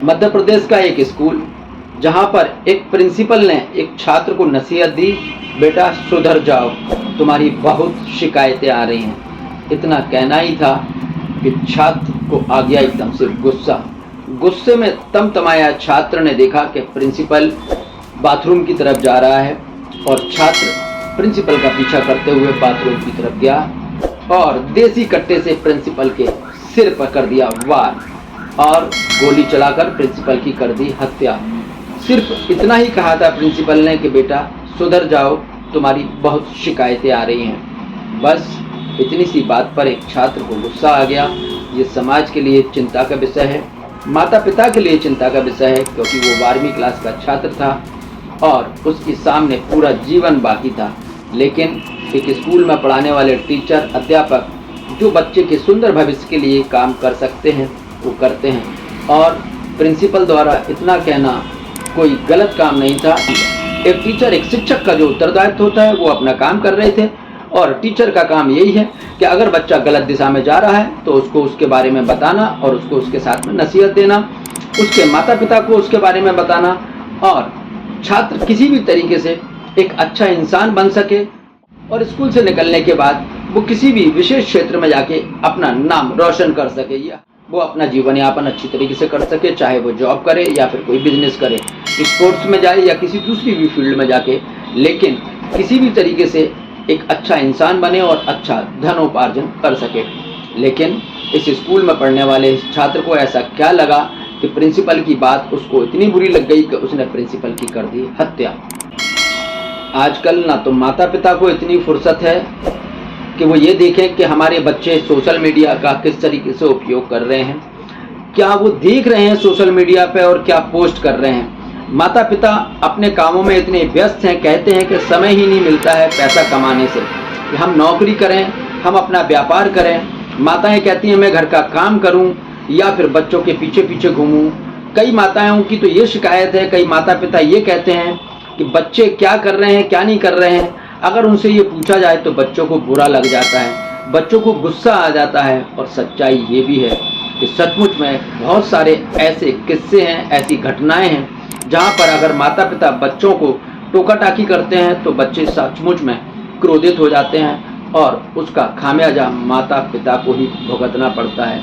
मध्य प्रदेश का एक स्कूल जहां पर एक प्रिंसिपल ने एक छात्र को नसीहत दी, बेटा सुधर जाओ, तुम्हारी बहुत शिकायतें आ रही हैं। इतना कहना ही था कि छात्र को आ गया एकदम से गुस्सा। गुस्से में तमतमाया छात्र ने देखा कि प्रिंसिपल बाथरूम की तरफ जा रहा है और छात्र प्रिंसिपल का पीछा करते हुए बाथरूम की तरफ गया और देसी कट्टे से प्रिंसिपल के सिर पर कर दिया वार और गोली चलाकर प्रिंसिपल की कर दी हत्या। सिर्फ इतना ही कहा था प्रिंसिपल ने कि बेटा सुधर जाओ, तुम्हारी बहुत शिकायतें आ रही हैं। बस इतनी सी बात पर एक छात्र को गुस्सा आ गया। ये समाज के लिए चिंता का विषय है, माता पिता के लिए चिंता का विषय है, क्योंकि वो 12वीं क्लास का छात्र था और उसके सामने पूरा जीवन बाकी था। लेकिन एक स्कूल में पढ़ाने वाले टीचर, अध्यापक जो बच्चे के सुंदर भविष्य के लिए काम कर सकते हैं वो करते हैं और प्रिंसिपल द्वारा इतना कहना कोई गलत काम नहीं था। एक टीचर, एक शिक्षक का जो उत्तरदायित्व होता है वो अपना काम कर रहे थे और टीचर का काम यही है कि अगर बच्चा गलत दिशा में जा रहा है तो उसको उसके बारे में बताना और उसको उसके साथ में नसीहत देना, उसके माता पिता को उसके बारे में बताना और छात्र किसी भी तरीके से एक अच्छा इंसान बन सके और स्कूल से निकलने के बाद वो किसी भी विशेष क्षेत्र में जाके अपना नाम रोशन कर सके या वो अपना जीवन यापन अच्छी तरीके से कर सके, चाहे वो जॉब करे या फिर कोई बिजनेस करे, स्पोर्ट्स में जाए या किसी दूसरी भी फील्ड में जाके, लेकिन किसी भी तरीके से एक अच्छा इंसान बने और अच्छा धनोपार्जन कर सके। लेकिन इस स्कूल में पढ़ने वाले इस छात्र को ऐसा क्या लगा कि प्रिंसिपल की बात उसको इतनी बुरी लग गई कि उसने प्रिंसिपल की कर दी हत्या। आजकल ना तो माता पिता को इतनी फुर्सत है कि वो ये देखें कि हमारे बच्चे सोशल मीडिया का किस तरीके से उपयोग कर रहे हैं, क्या वो देख रहे हैं सोशल मीडिया पे और क्या पोस्ट कर रहे हैं। माता पिता अपने कामों में इतने व्यस्त हैं, कहते हैं कि समय ही नहीं मिलता है पैसा कमाने से, हम नौकरी करें, हम अपना व्यापार करें। माताएं कहती हैं मैं घर का काम करूं या फिर बच्चों के पीछे पीछे घूमूं। कई माताओं की तो ये शिकायत है, कई माता पिता ये कहते हैं कि बच्चे क्या कर रहे हैं क्या नहीं कर रहे हैं। अगर उनसे ये पूछा जाए तो बच्चों को बुरा लग जाता है, बच्चों को गुस्सा आ जाता है। और सच्चाई ये भी है कि सचमुच में बहुत सारे ऐसे किस्से हैं, ऐसी घटनाएं हैं जहां पर अगर माता पिता बच्चों को टोका टाकी करते हैं तो बच्चे सचमुच में क्रोधित हो जाते हैं और उसका खामियाजा माता पिता को ही भुगतना पड़ता है।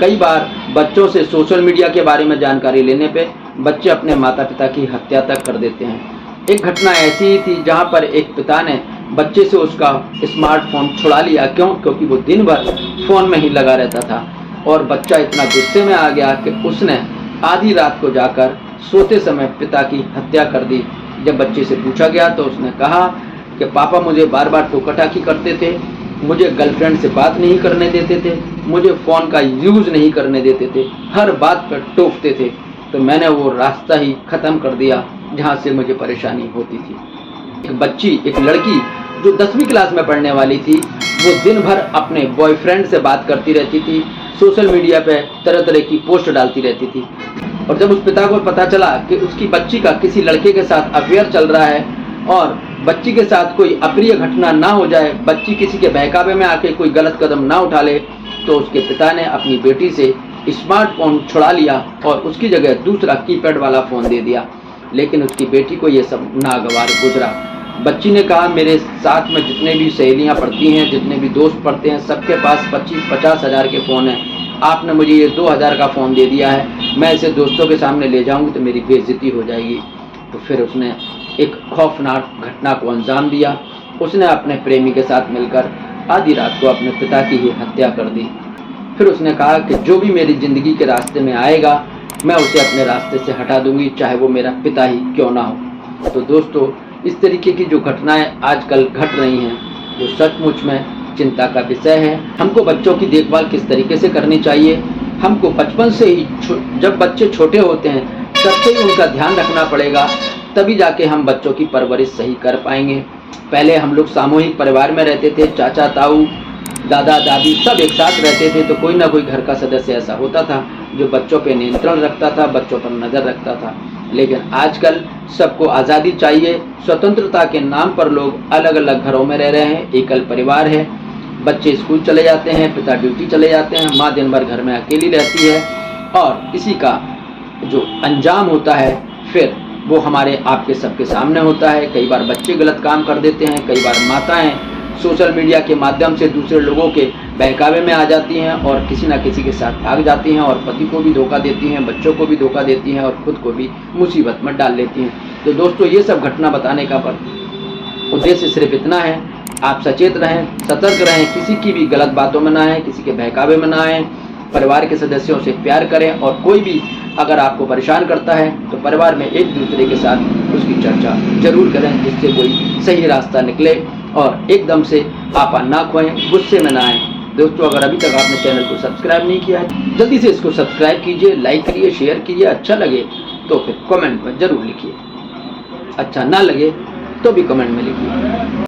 कई बार बच्चों से सोशल मीडिया के बारे में जानकारी लेने पे बच्चे अपने माता पिता की हत्या तक कर देते हैं। एक घटना ऐसी ही थी जहां पर एक पिता ने बच्चे से उसका स्मार्टफोन छुड़ा लिया। क्यों? क्योंकि वो दिन भर फ़ोन में ही लगा रहता था और बच्चा इतना गुस्से में आ गया कि उसने आधी रात को जाकर सोते समय पिता की हत्या कर दी। जब बच्चे से पूछा गया तो उसने कहा कि पापा मुझे बार बार टोका-टाकी करते थे, मुझे गर्लफ्रेंड से बात नहीं करने देते थे, मुझे फ़ोन का यूज़ नहीं करने देते थे, हर बात पर टोकते थे, तो मैंने वो रास्ता ही ख़त्म कर दिया जहाँ से मुझे परेशानी होती थी। एक बच्ची, एक लड़की जो 10वीं क्लास में पढ़ने वाली थी, वो दिन भर अपने बॉयफ्रेंड से बात करती रहती थी, सोशल मीडिया पे तरह तरह की पोस्ट डालती रहती थी। और जब उस पिता को पता चला कि उसकी बच्ची का किसी लड़के के साथ अफेयर चल रहा है और बच्ची के साथ कोई अप्रिय घटना ना हो जाए, बच्ची किसी के बहकावे में आके कोई गलत कदम ना उठा ले, तो उसके पिता ने अपनी बेटी से स्मार्टफोन छुड़ा लिया और उसकी जगह दूसरा कीपैड वाला फ़ोन दे दिया। लेकिन उसकी बेटी को ये सब नागवार गुजरा। बच्ची ने कहा मेरे साथ में जितने भी सहेलियां पढ़ती हैं, जितने भी दोस्त पढ़ते हैं, सबके पास 25-50 हज़ार के फ़ोन हैं, आपने मुझे ये 2000 का फ़ोन दे दिया है, मैं इसे दोस्तों के सामने ले जाऊंगी तो मेरी बेइज्जती हो जाएगी। तो फिर उसने एक खौफनाक घटना को अंजाम दिया। उसने अपने प्रेमी के साथ मिलकर आधी रात को अपने पिता की ही हत्या कर दी। फिर उसने कहा कि जो भी मेरी ज़िंदगी के रास्ते में आएगा मैं उसे अपने रास्ते से हटा दूंगी, चाहे वो मेरा पिता ही क्यों ना हो। तो दोस्तों, इस तरीके की जो घटनाएं आजकल घट रही हैं वो सचमुच में चिंता का विषय है। हमको बच्चों की देखभाल किस तरीके से करनी चाहिए, हमको बचपन से ही जब बच्चे छोटे होते हैं तब से ही उनका ध्यान रखना पड़ेगा, तभी जाके हम बच्चों की परवरिश सही कर पाएंगे। पहले हम लोग सामूहिक परिवार में रहते थे, चाचा ताऊ दादा दादी सब एक साथ रहते थे, तो कोई ना कोई घर का सदस्य ऐसा होता था जो बच्चों पे नियंत्रण रखता था, बच्चों पर नज़र रखता था। लेकिन आजकल सबको आज़ादी चाहिए, स्वतंत्रता के नाम पर लोग अलग अलग घरों में रह रहे हैं, एकल परिवार है, बच्चे स्कूल चले जाते हैं, पिता ड्यूटी चले जाते हैं, माँ दिन भर घर में अकेली रहती है और इसी का जो अंजाम होता है फिर वो हमारे आपके सबके सामने होता है। कई बार बच्चे गलत काम कर देते हैं, कई बार माताएं सोशल मीडिया के माध्यम से दूसरे लोगों के बहकावे में आ जाती हैं और किसी न किसी के साथ भाग जाती हैं और पति को भी धोखा देती हैं, बच्चों को भी धोखा देती हैं और खुद को भी मुसीबत में डाल लेती हैं। तो दोस्तों ये सब घटना बताने का उद्देश्य सिर्फ इतना है, आप सचेत रहें, सतर्क रहें, किसी की भी गलत बातों में ना आएँ, किसी के बहकावे में ना आएँ, परिवार के सदस्यों से प्यार करें और कोई भी अगर आपको परेशान करता है तो परिवार में एक दूसरे के साथ उसकी चर्चा जरूर करें, जिससे कोई सही रास्ता निकले और एकदम से आपा ना खोएं, गुस्से में ना आएँ। दोस्तों अगर अभी तक आपने चैनल को सब्सक्राइब नहीं किया है जल्दी से इसको सब्सक्राइब कीजिए, लाइक करिए, शेयर कीजिए। अच्छा लगे तो फिर कमेंट में ज़रूर लिखिए, अच्छा ना लगे तो भी कमेंट में लिखिए।